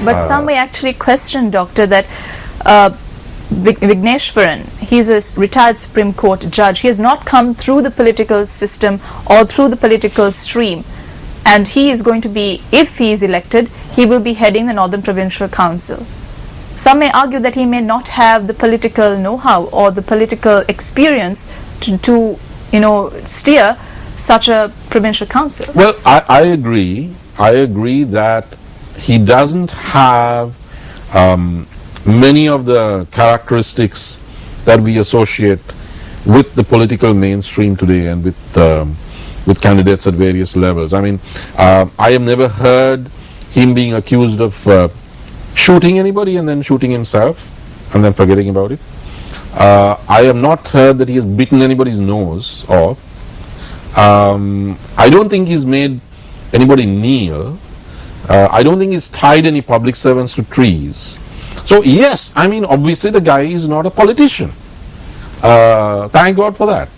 But some may actually question, Doctor, that Vigneshwaran, he's a retired Supreme Court judge. He has not come through the political system or through the political stream. And he is going to be, if he is elected, he will be heading the Northern Provincial Council. Some may argue that he may not have the political know-how or the political experience to steer such a provincial council. Well, I agree. I agree that he doesn't have many of the characteristics that we associate with the political mainstream today and with candidates at various levels. I mean, I have never heard him being accused of shooting anybody and then shooting himself and then forgetting about it. I have not heard that he has bitten anybody's nose off. I don't think he's made anybody kneel. I don't think he's tied any public servants to trees. So yes, I mean, obviously the guy is not a politician. Thank God for that.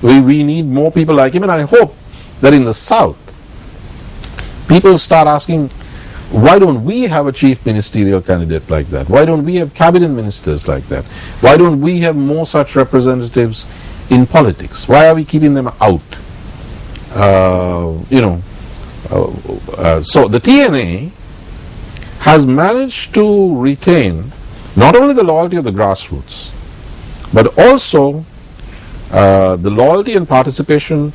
We need more people like him, and I hope that in the South, people start asking, why don't we have a chief ministerial candidate like that? Why don't we have cabinet ministers like that? Why don't we have more such representatives in politics? Why are we keeping them out? So the TNA has managed to retain not only the loyalty of the grassroots, but also the loyalty and participation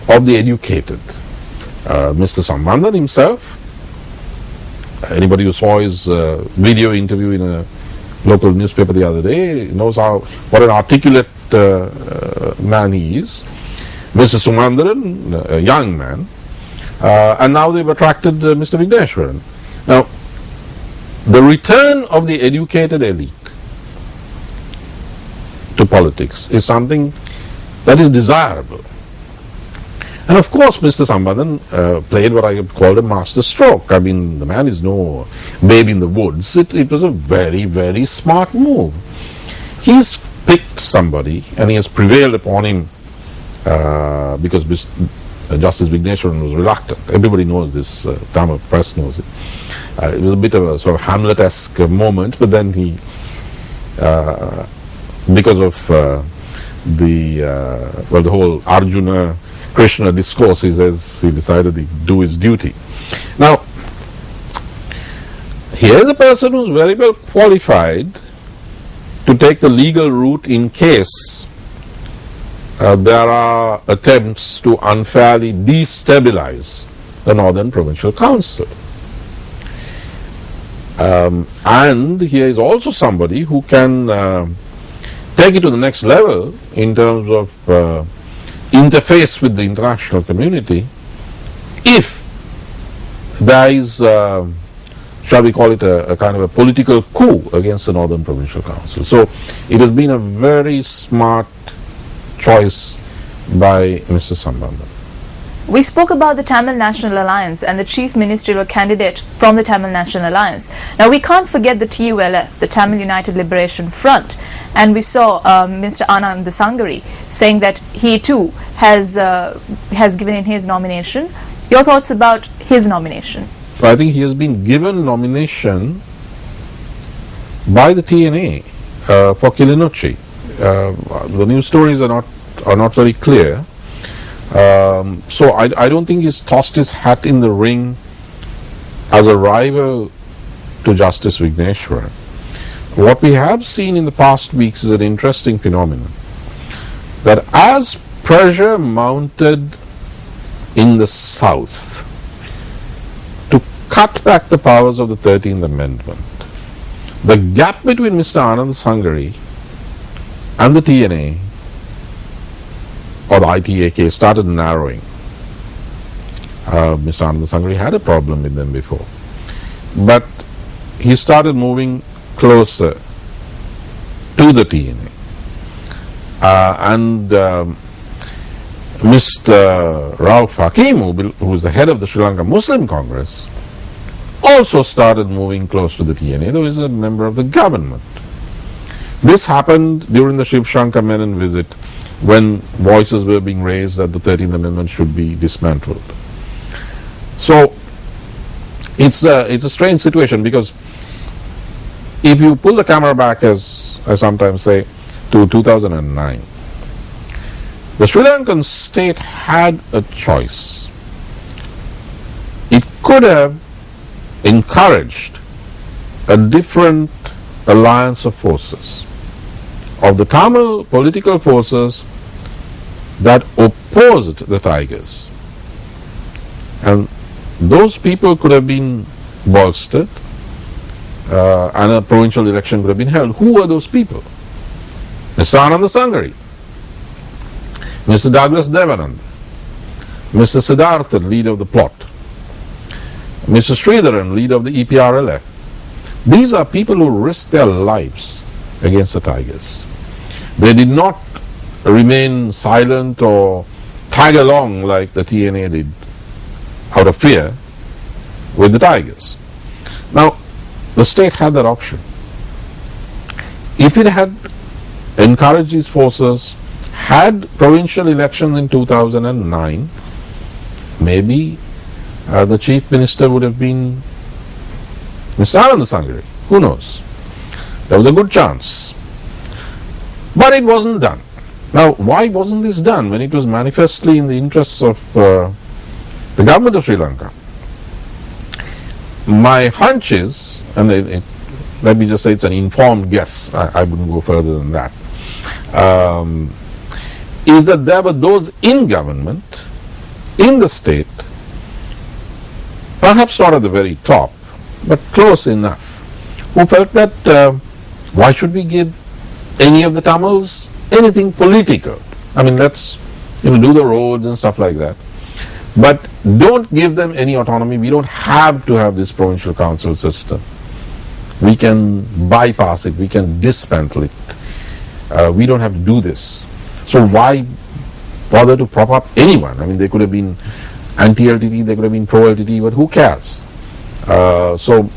of the educated. Mr. Sambandhan himself, anybody who saw his video interview in a local newspaper the other day knows what an articulate man he is. Mr. Sumandran, a young man, and now they've attracted Mr. Vigneshwaran. Now, the return of the educated elite to politics is something that is desirable. And of course, Mr. Sambandhan played what I would call a master stroke. I mean, the man is no babe in the woods. It was a very, very smart move. He's picked somebody and he has prevailed upon him because Justice Vigneshwaran was reluctant. Everybody knows this, Tamil press knows it. It was a bit of a sort of Hamlet-esque moment, but then he, because of the whole Arjuna Krishna discourse, he says he decided to do his duty. Now, here's a person who's very well qualified to take the legal route in case there are attempts to unfairly destabilize the Northern Provincial Council. And here is also somebody who can take it to the next level in terms of interface with the international community if there is, shall we call it a kind of a political coup against the Northern Provincial Council. So it has been a very smart choice by Mr. Sambandhan. We spoke about the Tamil National Alliance and the chief ministerial candidate from the Tamil National Alliance. Now we can't forget the TULF, the Tamil United Liberation Front, and we saw Mr. Anand Sangari saying that he too has given in his nomination. Your thoughts about his nomination? I think he has been given nomination by the TNA for Kilinochchi. The news stories are not very clear. So I don't think he's tossed his hat in the ring as a rival to Justice Vigneshwaran. What we have seen in the past weeks is an interesting phenomenon, that as pressure mounted in the South to cut back the powers of the 13th Amendment, the gap between Mr. Anand Sangari and the TNA or the ITAK started narrowing. Mr. Anand Sangari had a problem with them before, but he started moving closer to the TNA. And Mr. Rauf Hakim, who is the head of the Sri Lanka Muslim Congress, also started moving close to the TNA, though he is a member of the government. This happened during the Shiv Shankar Menon visit, when voices were being raised that the 13th Amendment should be dismantled. So it's a strange situation, because if you pull the camera back, as I sometimes say, to 2009, the Sri Lankan state had a choice. It could have encouraged a different alliance of forces, of the Tamil political forces that opposed the Tigers. And those people could have been bolstered and a provincial election could have been held. Who were those people? Mr. Ananda Sangari, Mr. Douglas Devanand, Mr. Siddharthan, leader of the plot, Mr. Sridharan, leader of the EPRLF. These are people who risked their lives against the Tigers. They did not remain silent or tag along like the TNA did out of fear with the Tigers. Now, the state had that option. If it had encouraged these forces, had provincial elections in 2009, maybe the chief minister would have been Mr. Ananda Sangari. Who knows? There was a good chance. But it wasn't done. Now, why wasn't this done when it was manifestly in the interests of the government of Sri Lanka? My hunch is, and let me just say it's an informed guess, I wouldn't go further than that, is that there were those in government, in the state, perhaps not at the very top, but close enough, who felt that why should we give any of the Tamils anything political? I mean, let's do the roads and stuff like that, but don't give them any autonomy. We don't have to have this provincial council system. We can bypass it, we can dismantle it. We don't have to do this. So why bother to prop up anyone? I mean, they could have been anti-LTT, they could have been pro-LTT, but who cares? So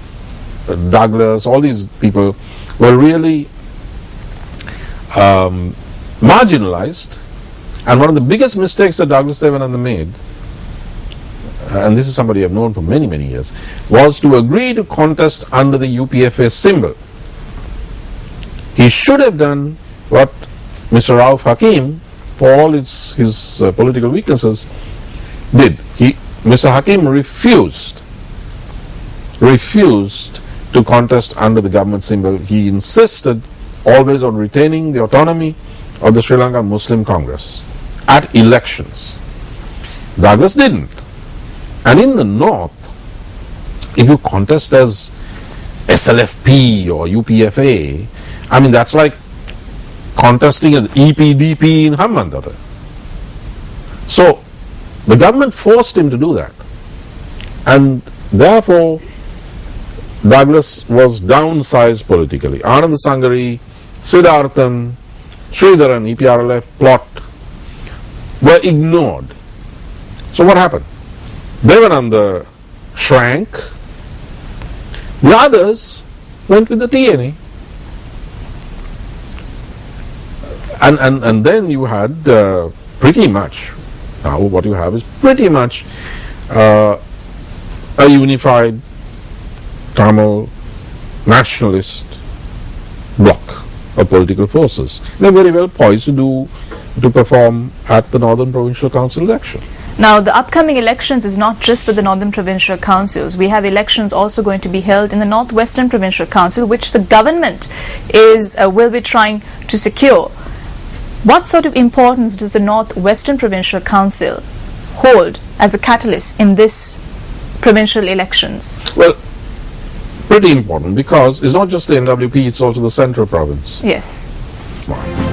Douglas, all these people were really marginalized, and one of the biggest mistakes that Douglas Devananda made, and this is somebody I've known for many, many years, was to agree to contest under the UPFA symbol. He should have done what Mr. Rauf Hakim, for all his political weaknesses, did. Mr. Hakim refused to contest under the government symbol. He insisted always on retaining the autonomy of the Sri Lankan Muslim Congress at elections. Douglas didn't. And in the north, if you contest as SLFP or UPFA, I mean, that's like contesting as EPDP in Hambantota. So the government forced him to do that, and therefore Douglas was downsized politically. Ananda Sangari, Siddharthan, Sridharan, EPRLF plot were ignored. So what happened? Devananda shrank, the others went with the TNA. And then you had pretty much, now what you have is pretty much a unified Tamil nationalist bloc of political forces. They're very well poised to perform at the Northern Provincial Council election. Now, the upcoming elections is not just for the Northern Provincial Councils. We have elections also going to be held in the Northwestern Provincial Council, which the government will be trying to secure. What sort of importance does the Northwestern Provincial Council hold as a catalyst in this provincial elections? Well, pretty important, because it's not just the NWP, it's also the Central Province. Yes. Wow.